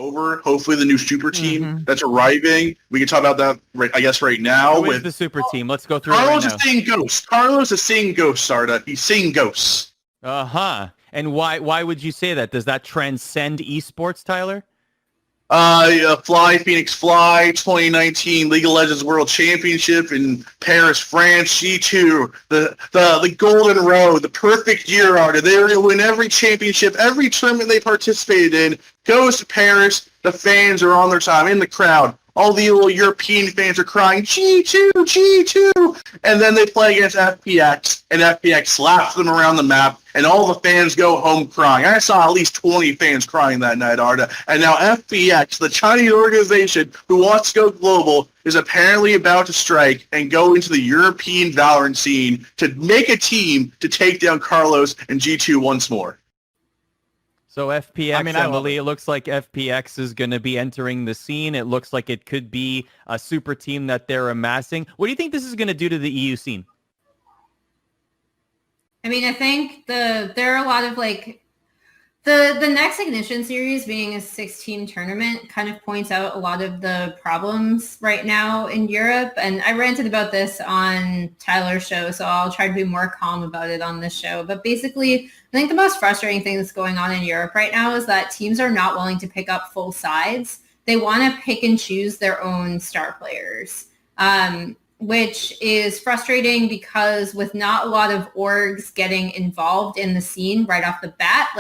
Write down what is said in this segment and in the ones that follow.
over. Hopefully the new super team that's arriving. We can talk about that, right now. Who is the super team? Let's go through Carlos it right is seeing ghosts. Carlos is seeing ghosts, Arda. He's seeing ghosts. now. And why would you say that? Does that transcend esports, Tyler? Fly Phoenix Fly 2019 League of Legends World Championship in Paris, France. G2, the golden road, the perfect year, Arda. They're going to win every championship, every tournament they participated in. Goes to Paris. The fans are on their time in the crowd. All the little European fans are crying, G2, G2! And then they play against FPX, and FPX slaps them around the map, and all the fans go home crying. I saw at least 20 fans crying that night, Arda. And now FPX, the Chinese organization who wants to go global, is apparently about to strike and go into the European VALORANT scene to make a team to take down Carlos and G2 once more. So FPX, Emily, it looks like FPX is going to be entering the scene. It looks like it could be a super team that they're amassing. What do you think this is going to do to the EU scene? I mean, I think there are a lot of the next Ignition series being a 6-team tournament kind of points out a lot of the problems right now in Europe. And I ranted about this on Tyler's show, so I'll try to be more calm about it on this show. But basically, I think the most frustrating thing that's going on in Europe right now is that teams are not willing to pick up full sides. They want to pick and choose their own star players, which is frustrating because with not a lot of orgs getting involved in the scene right off the bat,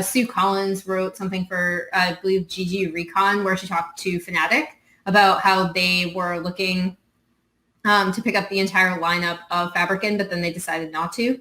Sue Collins wrote something for, I believe, GG Recon, where she talked to Fnatic about how they were looking to pick up the entire lineup of Fabricant, but then they decided not to.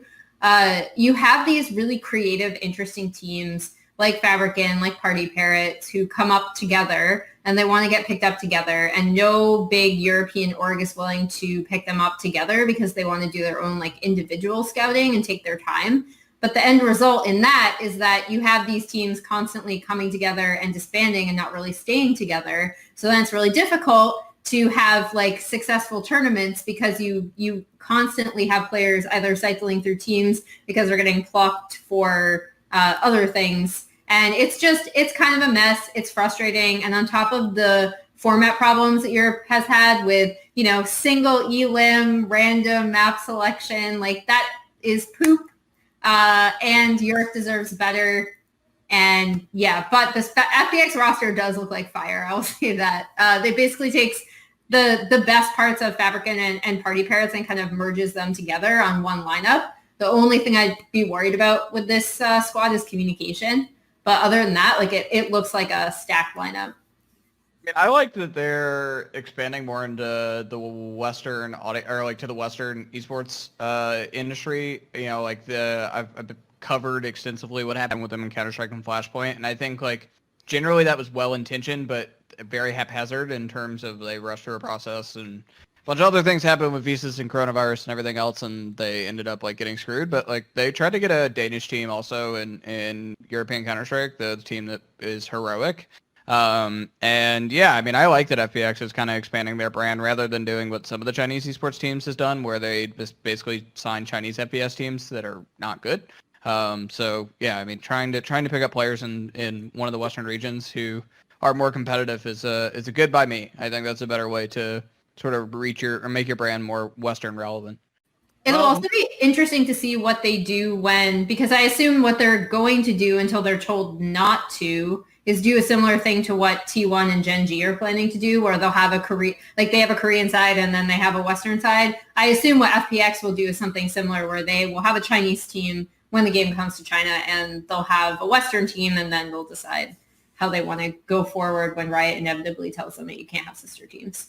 You have these really creative, interesting teams like Fabricant, like Party Parrots, who come up together and they want to get picked up together, and no big European org is willing to pick them up together because they want to do their own individual scouting and take their time. But the end result in that is that you have these teams constantly coming together and disbanding and not really staying together. So then it's really difficult to have successful tournaments because you constantly have players either cycling through teams because they're getting plucked for other things. And it's kind of a mess. It's frustrating. And on top of the format problems that Europe has had with, single elim, random map selection, that is poop. And Europe deserves better. And but the FPX roster does look like fire. I will say that. They basically takes the best parts of Fabricant and Party Parrots and kind of merges them together on one lineup. The only thing I'd be worried about with this squad is communication. But other than that, it looks like a stacked lineup. I like that they're expanding more into the Western to the Western esports industry. I've covered extensively what happened with them in Counter-Strike and Flashpoint, and I think generally that was well intentioned, but very haphazard in terms of they rushed through a process, and a bunch of other things happened with visas and coronavirus and everything else, and they ended up getting screwed. But they tried to get a Danish team also in European Counter-Strike, the team that is heroic. I like that FPX is kind of expanding their brand rather than doing what some of the Chinese esports teams has done, where they just basically sign Chinese FPS teams that are not good. Trying to pick up players in one of the Western regions who are more competitive is a good by me. I think that's a better way to sort of make your brand more Western relevant. It'll also be interesting to see what they do because I assume what they're going to do until they're told not to is do a similar thing to what T1 and Gen G are planning to do, where they'll have they have a Korean side and then they have a Western side. I assume what FPX will do is something similar, where they will have a Chinese team when the game comes to China, and they'll have a Western team, and then they'll decide how they want to go forward when Riot inevitably tells them that you can't have sister teams.